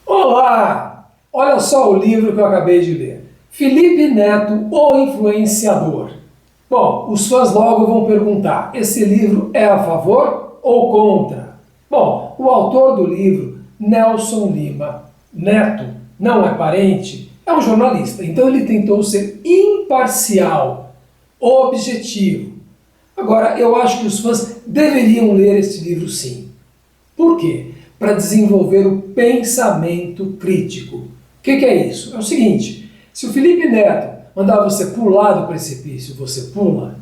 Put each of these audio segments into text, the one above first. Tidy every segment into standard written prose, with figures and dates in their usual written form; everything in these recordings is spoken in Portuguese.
Olá! Olha só o livro que eu acabei de ler. Felipe Neto, o Influenciador. Bom, os fãs logo vão perguntar, esse livro é a favor ou contra? Bom, o autor do livro, Nelson Lima Neto, não é parente, é um jornalista, então ele tentou ser imparcial, objetivo. Agora, eu acho que os fãs deveriam ler esse livro sim. Por quê? Para desenvolver o pensamento crítico. O que é isso? É o seguinte, se o Felipe Neto mandar você pular do precipício, você pula,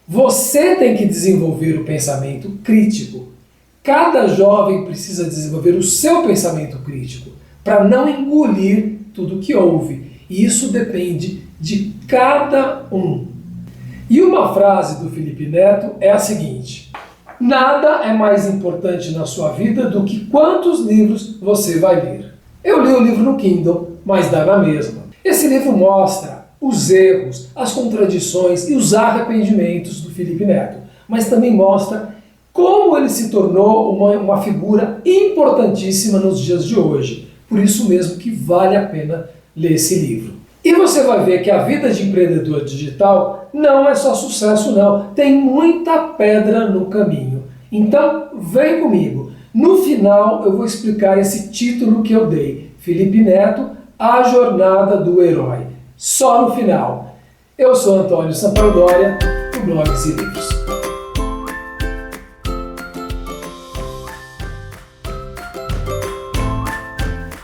você tem que desenvolver o pensamento crítico. Cada jovem precisa desenvolver o seu pensamento crítico para não engolir tudo que ouve. E isso depende de cada um. E uma frase do Felipe Neto é a seguinte: nada é mais importante na sua vida do que quantos livros você vai ler. Eu li o livro no Kindle, mas dá na mesma. Esse livro mostra os erros, as contradições e os arrependimentos do Felipe Neto, mas também mostra como ele se tornou uma figura importantíssima nos dias de hoje. Por isso mesmo que vale a pena ler esse livro. E você vai ver que a vida de empreendedor digital não é só sucesso não, tem muita pedra no caminho. Então vem comigo. No final eu vou explicar esse título que eu dei, Felipe Neto, A Jornada do Herói. Só no final. Eu sou Antônio Sampaio Dória, do Blogs e Livros.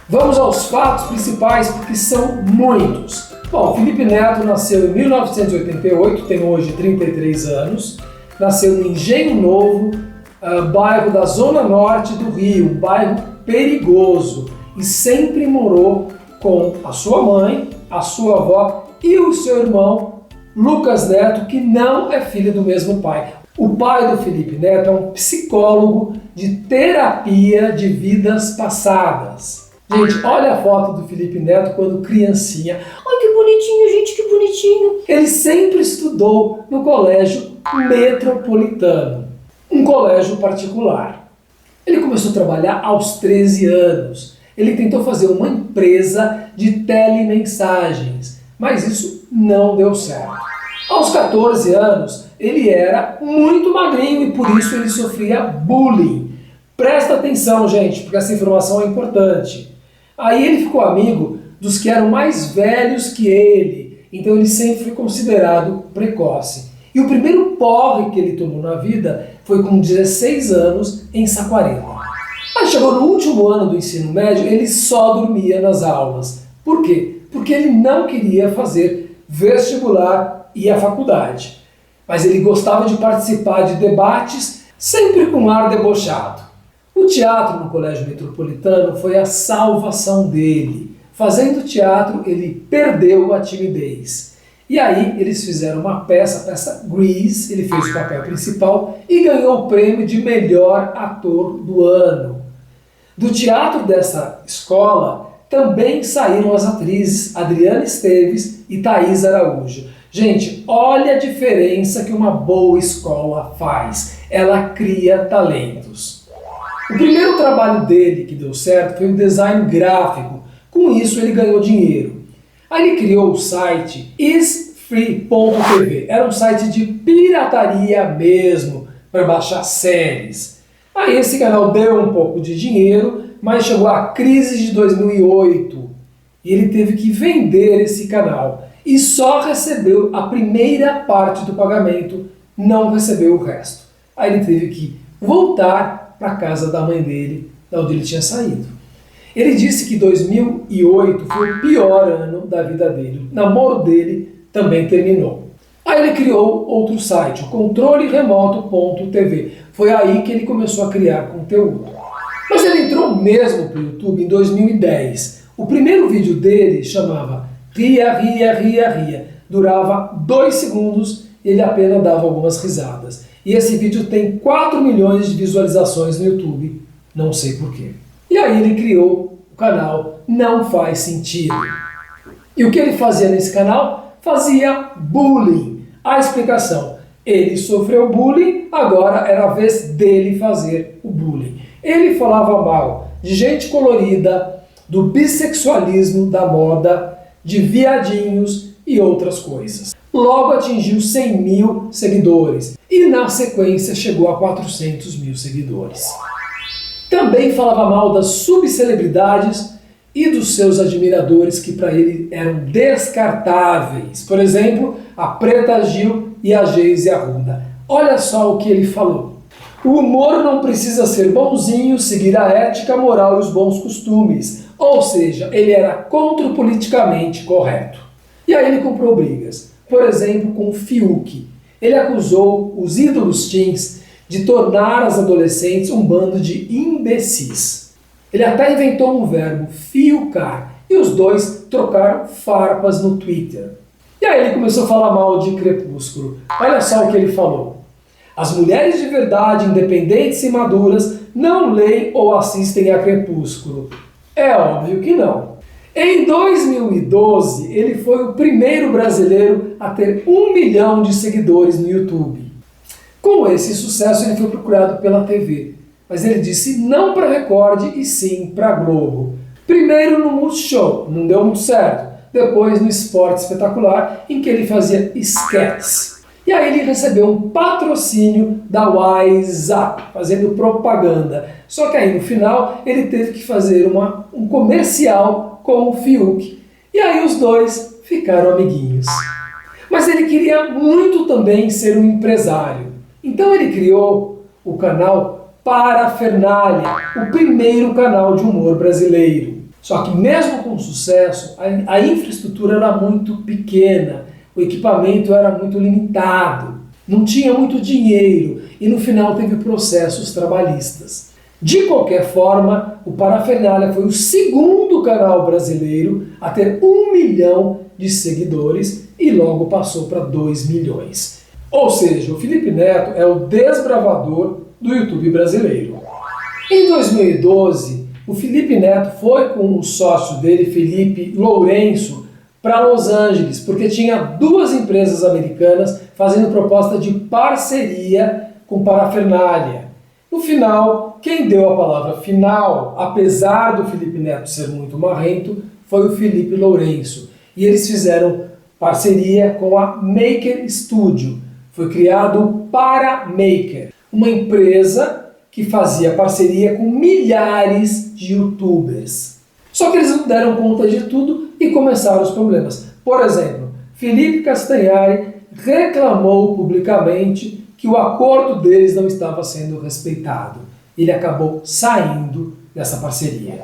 Vamos aos fatos principais, porque são muitos. Bom, Felipe Neto nasceu em 1988, tem hoje 33 anos, nasceu em Engenho Novo, bairro da Zona Norte do Rio, um bairro perigoso, e sempre morou com a sua mãe, a sua avó e o seu irmão Lucas Neto, que não é filho do mesmo pai. O pai do Felipe Neto é um psicólogo de terapia de vidas passadas. Gente, olha a foto do Felipe Neto quando criancinha. Ai, que bonitinho, gente, que bonitinho. Ele sempre estudou no colégio metropolitano, um colégio particular. Ele começou a trabalhar aos 13 anos. Ele tentou fazer uma empresa de telemensagens, mas isso não deu certo. Aos 14 anos, ele era muito magrinho e por isso ele sofria bullying. Presta atenção, gente, porque essa informação é importante. Aí ele ficou amigo dos que eram mais velhos que ele, então ele sempre foi considerado precoce. E o primeiro porre que ele tomou na vida foi com 16 anos em Saquarema. Aí chegou no último ano do ensino médio, ele só dormia nas aulas. Por quê? Porque ele não queria fazer vestibular e a faculdade. Mas ele gostava de participar de debates, sempre com ar debochado. O teatro no Colégio Metropolitano foi a salvação dele. Fazendo teatro, ele perdeu a timidez. E aí eles fizeram uma peça, a peça Grease, ele fez o papel principal e ganhou o prêmio de melhor ator do ano. Do teatro dessa escola também saíram as atrizes Adriana Esteves e Thaís Araújo. Gente, olha a diferença que uma boa escola faz. Ela cria talentos. O primeiro trabalho dele que deu certo foi o design gráfico. Com isso ele ganhou dinheiro. Aí ele criou o site isfree.tv. Era um site de pirataria mesmo, para baixar séries. Aí esse canal deu um pouco de dinheiro, mas chegou a crise de 2008 e ele teve que vender esse canal e só recebeu a primeira parte do pagamento, não recebeu o resto. Aí ele teve que voltar para a casa da mãe dele, da onde ele tinha saído. Ele disse que 2008 foi o pior ano da vida dele. O namoro dele também terminou. Aí ele criou outro site, o controleremoto.tv. Foi aí que ele começou a criar conteúdo. Mas ele entrou mesmo para o YouTube em 2010. O primeiro vídeo dele chamava Ria, Ria, Ria, Ria. Durava 2 segundos e ele apenas dava algumas risadas. E esse vídeo tem 4 milhões de visualizações no YouTube. Não sei porquê. E aí ele criou o canal Não Faz Sentido. E o que ele fazia nesse canal? Fazia bullying. A explicação: ele sofreu bullying, agora era a vez dele fazer o bullying. Ele falava mal de gente colorida, do bissexualismo da moda, de viadinhos e outras coisas. Logo atingiu 100 mil seguidores e na sequência chegou a 400 mil seguidores. Também falava mal das subcelebridades e dos seus admiradores que para ele eram descartáveis. Por exemplo, a Preta Gil e a Geise Arruda. Olha só o que ele falou. O humor não precisa ser bonzinho, seguir a ética, a moral e os bons costumes. Ou seja, ele era contra o politicamente correto. E aí ele comprou brigas. Por exemplo, com o Fiuk. Ele acusou os ídolos teens de tornar as adolescentes um bando de imbecis. Ele até inventou um verbo, fiucar, e os dois trocaram farpas no Twitter. E aí ele começou a falar mal de Crepúsculo. Olha só o que ele falou. As mulheres de verdade, independentes e maduras, não leem ou assistem a Crepúsculo. É óbvio que não. Em 2012, ele foi o primeiro brasileiro a ter 1 milhão de seguidores no YouTube. Com esse sucesso, ele foi procurado pela TV. Mas ele disse não para Record e sim para Globo. Primeiro no Multishow, não deu muito certo. Depois no Esporte Espetacular, em que ele fazia esquetes. E aí ele recebeu um patrocínio da WhatsApp, fazendo propaganda. Só que aí no final ele teve que fazer um comercial com o Fiuk. E aí os dois ficaram amiguinhos. Mas ele queria muito também ser um empresário. Então ele criou o canal Parafernália, o primeiro canal de humor brasileiro. Só que mesmo com sucesso, a infraestrutura era muito pequena. O equipamento era muito limitado, não tinha muito dinheiro e no final teve processos trabalhistas. De qualquer forma, o Parafernália foi o segundo canal brasileiro a ter 1 milhão de seguidores e logo passou para 2 milhões. Ou seja, o Felipe Neto é o desbravador do YouTube brasileiro. Em 2012, o Felipe Neto foi com o sócio dele, Felipe Lourenço, para Los Angeles, porque tinha 2 empresas americanas fazendo proposta de parceria com Parafernália. No final, quem deu a palavra final, apesar do Felipe Neto ser muito marrento, foi o Felipe Lourenço. E eles fizeram parceria com a Maker Studio. Foi criado o Paramaker, uma empresa que fazia parceria com milhares de youtubers. Só que eles não deram conta de tudo e começaram os problemas. Por exemplo, Felipe Castanhari reclamou publicamente que o acordo deles não estava sendo respeitado. Ele acabou saindo dessa parceria.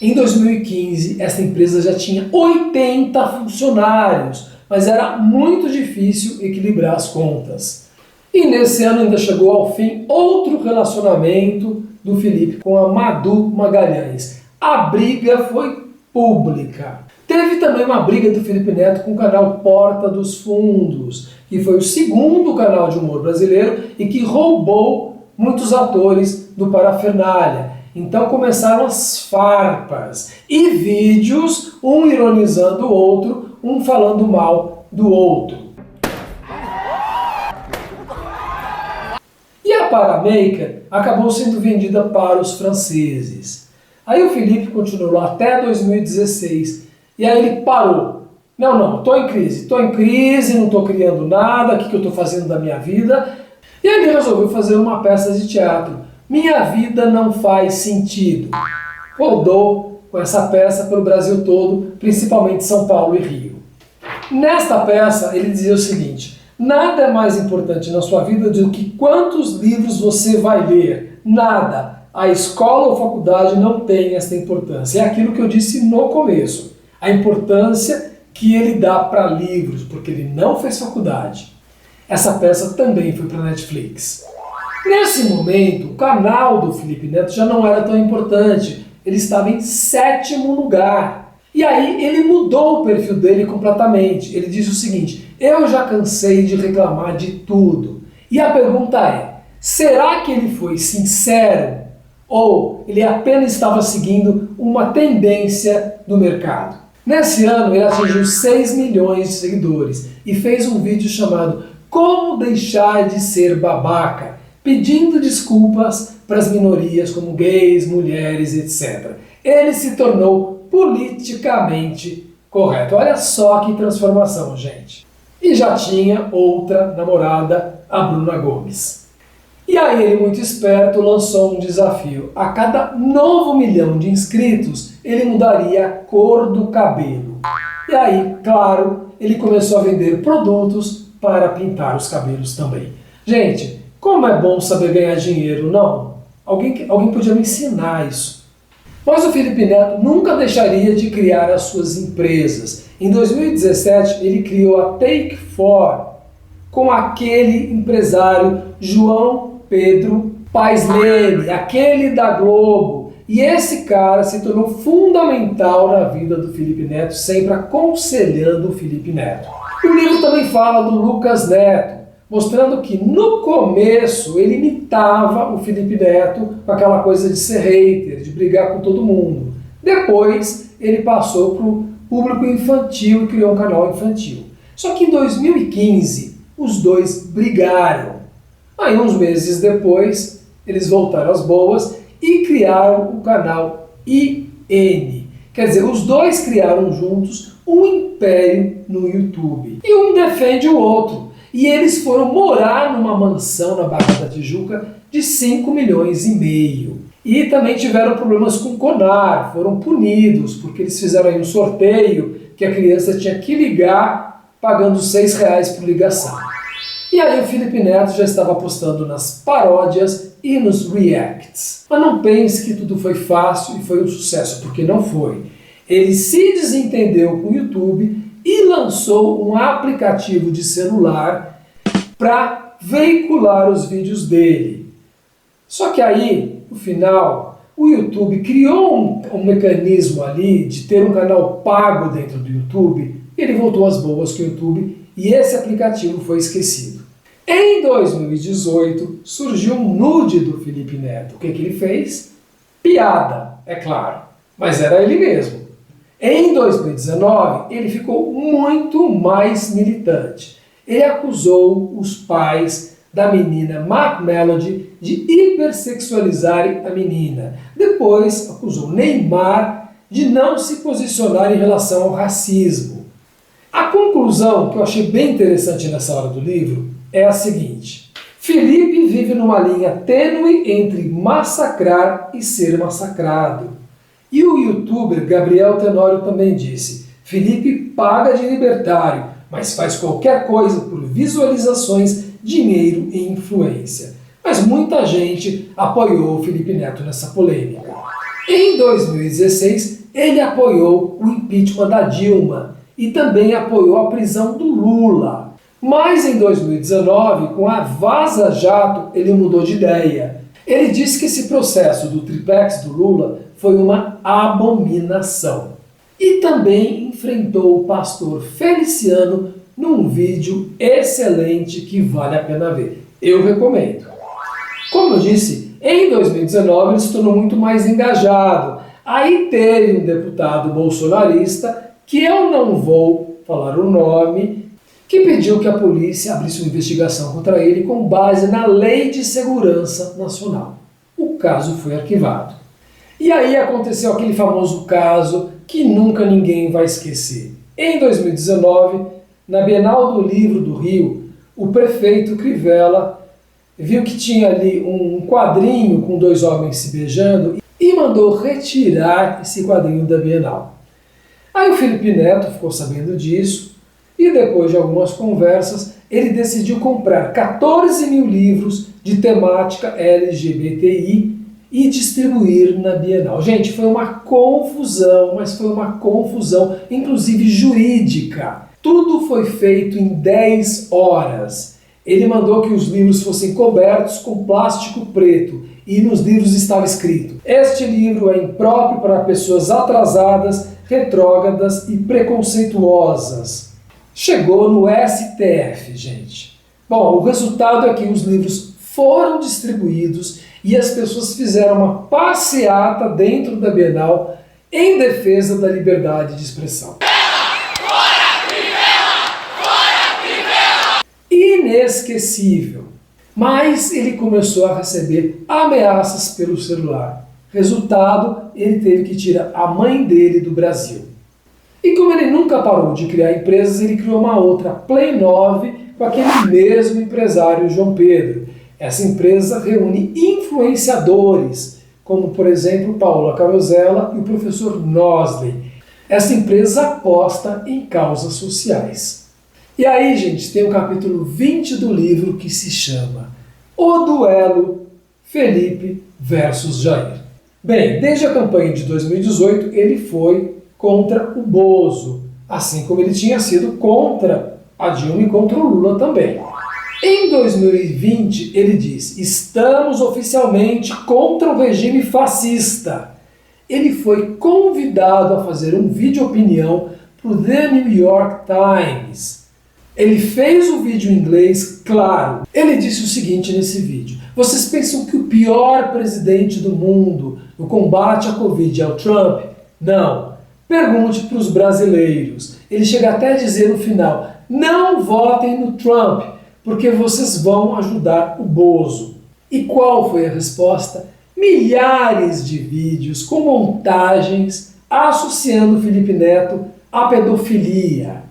Em 2015, essa empresa já tinha 80 funcionários, mas era muito difícil equilibrar as contas. E nesse ano ainda chegou ao fim outro relacionamento do Felipe com a Madu Magalhães. A briga foi pública. Teve também uma briga do Felipe Neto com o canal Porta dos Fundos, que foi o segundo canal de humor brasileiro e que roubou muitos atores do Parafernália. Então começaram as farpas e vídeos, um ironizando o outro, um falando mal do outro. E a Paramaker acabou sendo vendida para os franceses. Aí o Felipe continuou lá até 2016 e aí ele parou. Não, estou em crise, não estou criando nada, o que eu estou fazendo da minha vida? E aí ele resolveu fazer uma peça de teatro. Minha vida não faz sentido. Rodou com essa peça pelo Brasil todo, principalmente São Paulo e Rio. Nesta peça ele dizia o seguinte: nada é mais importante na sua vida do que quantos livros você vai ler. Nada. A escola ou faculdade não tem essa importância. É aquilo que eu disse no começo. A importância que ele dá para livros, porque ele não fez faculdade. Essa peça também foi para a Netflix. Nesse momento, o canal do Felipe Neto já não era tão importante. Ele estava em 7º lugar. E aí ele mudou o perfil dele completamente. Ele disse o seguinte: eu já cansei de reclamar de tudo. E a pergunta é, será que ele foi sincero? Ou ele apenas estava seguindo uma tendência do mercado? Nesse ano ele atingiu 6 milhões de seguidores e fez um vídeo chamado Como Deixar de Ser Babaca, pedindo desculpas para as minorias como gays, mulheres, etc. ele se tornou politicamente correto. Olha só que transformação, gente. E já tinha outra namorada, a Bruna Gomes. E aí ele, muito esperto, lançou um desafio. A cada novo 1 milhão de inscritos, ele mudaria a cor do cabelo. E aí, claro, ele começou a vender produtos para pintar os cabelos também. Gente, como é bom saber ganhar dinheiro, não? Alguém podia me ensinar isso. Mas o Felipe Neto nunca deixaria de criar as suas empresas. Em 2017, ele criou a Take4 com aquele empresário João Pedro Paes Leme, aquele da Globo. E esse cara se tornou fundamental na vida do Felipe Neto, sempre aconselhando o Felipe Neto. O livro também fala do Lucas Neto, mostrando que no começo ele imitava o Felipe Neto com aquela coisa de ser hater, de brigar com todo mundo. Depois ele passou para o público infantil e criou um canal infantil. Só que em 2015 os dois brigaram. Aí uns meses depois eles voltaram às boas e criaram o canal IN. Quer dizer, os dois criaram juntos um império no YouTube. E um defende o outro. E eles foram morar numa mansão na Barra da Tijuca de 5,5 milhões. E também tiveram problemas com o CONAR, foram punidos, porque eles fizeram aí um sorteio que a criança tinha que ligar pagando R$6 por ligação. E aí o Felipe Neto já estava apostando nas paródias e nos reacts. Mas não pense que tudo foi fácil e foi um sucesso, porque não foi. Ele se desentendeu com o YouTube e lançou um aplicativo de celular para veicular os vídeos dele. Só que aí, no final, o YouTube criou um mecanismo ali de ter um canal pago dentro do YouTube, e ele voltou às boas com o YouTube e esse aplicativo foi esquecido. Em 2018, surgiu um nude do Felipe Neto. O que ele fez? Piada, é claro, mas era ele mesmo. Em 2019, ele ficou muito mais militante. Ele acusou os pais da menina Mac Melody de hipersexualizarem a menina. Depois, acusou Neymar de não se posicionar em relação ao racismo. A conclusão, que eu achei bem interessante nessa hora do livro, é a seguinte: Felipe vive numa linha tênue entre massacrar e ser massacrado. E o youtuber Gabriel Tenório também disse: Felipe paga de libertário, mas faz qualquer coisa por visualizações, dinheiro e influência. Mas muita gente apoiou o Felipe Neto nessa polêmica. Em 2016, ele apoiou o impeachment da Dilma e também apoiou a prisão do Lula. Mas em 2019, com a Vaza Jato, ele mudou de ideia. Ele disse que esse processo do triplex do Lula foi uma abominação. E também enfrentou o pastor Feliciano num vídeo excelente que vale a pena ver. Eu recomendo. Como eu disse, em 2019 ele se tornou muito mais engajado. Aí teve um deputado bolsonarista, que eu não vou falar o nome, que pediu que a polícia abrisse uma investigação contra ele com base na Lei de Segurança Nacional. O caso foi arquivado. E aí aconteceu aquele famoso caso que nunca ninguém vai esquecer. Em 2019, na Bienal do Livro do Rio, o prefeito Crivella viu que tinha ali um quadrinho com dois homens se beijando e mandou retirar esse quadrinho da Bienal. Aí o Felipe Neto ficou sabendo disso e depois de algumas conversas ele decidiu comprar 14 mil livros de temática LGBTI e distribuir na Bienal. Gente, foi uma confusão, mas foi uma confusão, inclusive jurídica. Tudo foi feito em 10 horas. Ele mandou que os livros fossem cobertos com plástico preto e nos livros estava escrito: este livro é impróprio para pessoas atrasadas, retrógradas e preconceituosas. Chegou no STF, gente. Bom, o resultado é que os livros foram distribuídos e as pessoas fizeram uma passeata dentro da Bienal em defesa da liberdade de expressão. Inesquecível. Mas ele começou a receber ameaças pelo celular. Resultado, ele teve que tirar a mãe dele do Brasil. E como ele nunca parou de criar empresas, ele criou uma outra, Play 9, com aquele mesmo empresário João Pedro. Essa empresa reúne influenciadores, como por exemplo Paula Carosella e o professor Nosley. Essa empresa aposta em causas sociais. E aí, gente, tem o capítulo 20 do livro que se chama O Duelo Felipe versus Jair. Bem, desde a campanha de 2018 ele foi contra o Bozo, assim como ele tinha sido contra a Dilma e contra o Lula também. Em 2020 ele disse: estamos oficialmente contra o regime fascista. Ele foi convidado a fazer um vídeo opinião para o The New York Times. Ele fez o vídeo em inglês, claro. Ele disse o seguinte nesse vídeo: vocês pensam que o pior presidente do mundo no combate à Covid é o Trump? Não. Pergunte para os brasileiros. Ele chega até a dizer no final: não votem no Trump, porque vocês vão ajudar o Bozo. E qual foi a resposta? Milhares de vídeos com montagens associando Felipe Neto à pedofilia.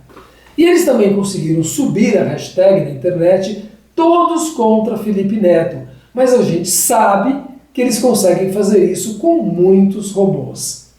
E eles também conseguiram subir a hashtag na internet todos contra Felipe Neto, mas a gente sabe que eles conseguem fazer isso com muitos robôs.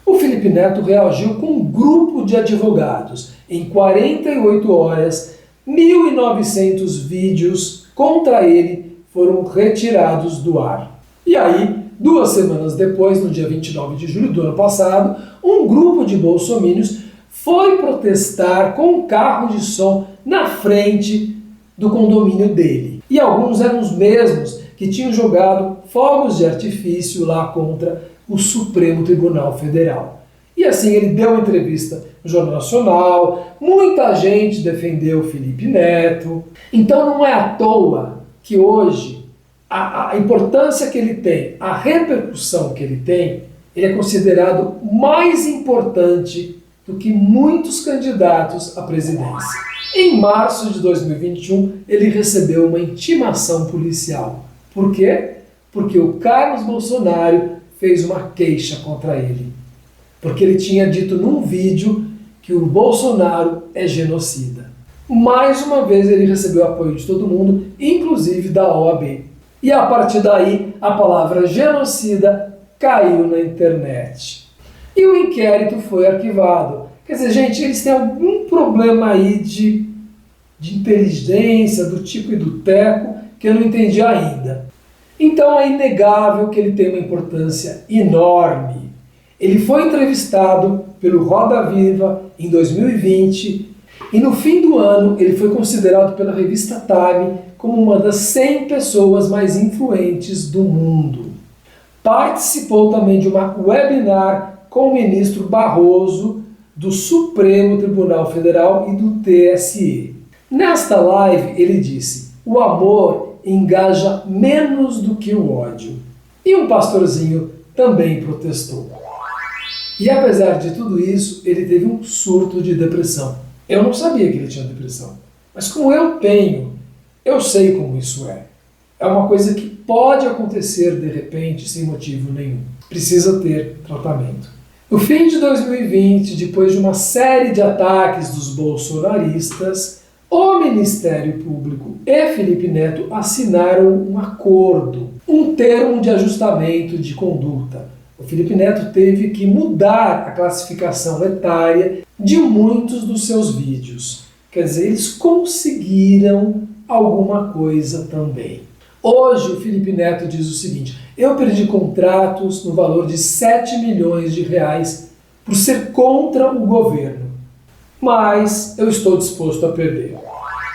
O Felipe Neto reagiu com um grupo de advogados. Em 48 horas, 1.900 vídeos contra ele foram retirados do ar. E aí, 2 semanas depois, no dia 29 de julho do ano passado, um grupo de bolsominions foi protestar com um carro de som na frente do condomínio dele. E alguns eram os mesmos que tinham jogado fogos de artifício lá contra o Supremo Tribunal Federal. E assim ele deu uma entrevista no Jornal Nacional, muita gente defendeu Felipe Neto. Então não é à toa que hoje a importância que ele tem, a repercussão que ele tem, ele é considerado mais importante do que muitos candidatos à presidência. Em março de 2021, ele recebeu uma intimação policial. Por quê? Porque o Carlos Bolsonaro fez uma queixa contra ele. Porque ele tinha dito num vídeo que o Bolsonaro é genocida. Mais uma vez ele recebeu apoio de todo mundo, inclusive da OAB. E a partir daí, a palavra genocida caiu na internet. E o inquérito foi arquivado. Quer dizer, gente, eles têm algum problema aí de inteligência, do Tico e do Teco, que eu não entendi ainda. Então é inegável que ele tem uma importância enorme. Ele foi entrevistado pelo Roda Viva em 2020 e no fim do ano ele foi considerado pela revista Time como uma das 100 pessoas mais influentes do mundo. Participou também de uma webinar com o ministro Barroso do Supremo Tribunal Federal e do TSE. Nesta live ele disse: o amor engaja menos do que o ódio. E um pastorzinho também protestou. E apesar de tudo isso, ele teve um surto de depressão. Eu não sabia que ele tinha depressão, mas como eu tenho, eu sei como isso é. É uma coisa que pode acontecer de repente, sem motivo nenhum. Precisa ter tratamento. No fim de 2020, depois de uma série de ataques dos bolsonaristas, o Ministério Público e Felipe Neto assinaram um acordo, um termo de ajustamento de conduta. O Felipe Neto teve que mudar a classificação etária de muitos dos seus vídeos. Quer dizer, eles conseguiram alguma coisa também. Hoje o Felipe Neto diz o seguinte: eu perdi contratos no valor de 7 milhões de reais por ser contra o governo, mas eu estou disposto a perder.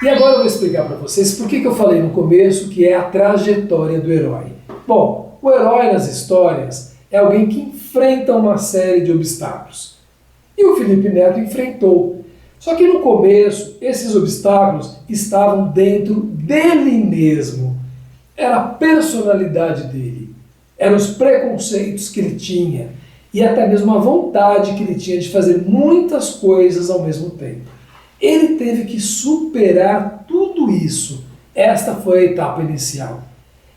E agora eu vou explicar para vocês por que eu falei no começo que é a trajetória do herói. Bom, o herói nas histórias é alguém que enfrenta uma série de obstáculos. E o Felipe Neto enfrentou. Só que no começo, esses obstáculos estavam dentro dele mesmo. Era a personalidade dele. Eram os preconceitos que ele tinha. E até mesmo a vontade que ele tinha de fazer muitas coisas ao mesmo tempo. Ele teve que superar tudo isso. Esta foi a etapa inicial.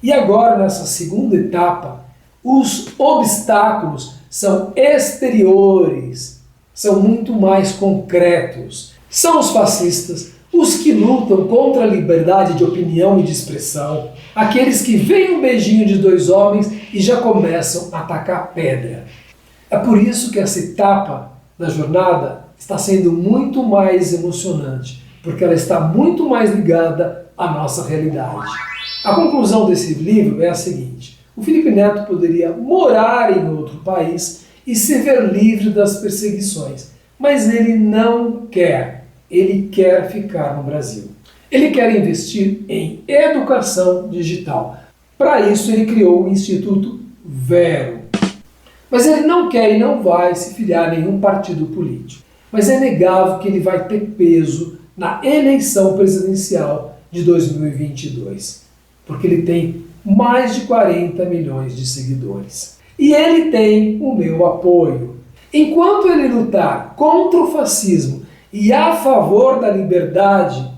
E agora, nessa segunda etapa, Os obstáculos são exteriores, são muito mais concretos. São os fascistas, os que lutam contra a liberdade de opinião e de expressão, aqueles que veem um beijinho de dois homens e já começam a atacar pedra. É por isso que essa etapa da jornada está sendo muito mais emocionante, porque ela está muito mais ligada à nossa realidade. A conclusão desse livro é a seguinte: o Felipe Neto poderia morar em outro país e se ver livre das perseguições, mas ele não quer. Ele quer ficar no Brasil. Ele quer investir em educação digital. Para isso ele criou o Instituto Vero. Mas ele não quer e não vai se filiar a nenhum partido político. Mas é inegável que ele vai ter peso na eleição presidencial de 2022. Porque ele tem mais de 40 milhões de seguidores. E ele tem o meu apoio. Enquanto ele lutar contra o fascismo e a favor da liberdade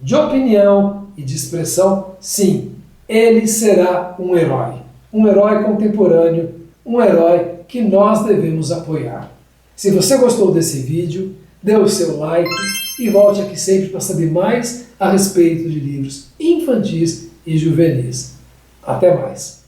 de opinião e de expressão, sim, ele será um herói. Um herói contemporâneo, um herói que nós devemos apoiar. Se você gostou desse vídeo, dê o seu like e volte aqui sempre para saber mais a respeito de livros infantis e juvenis. Até mais!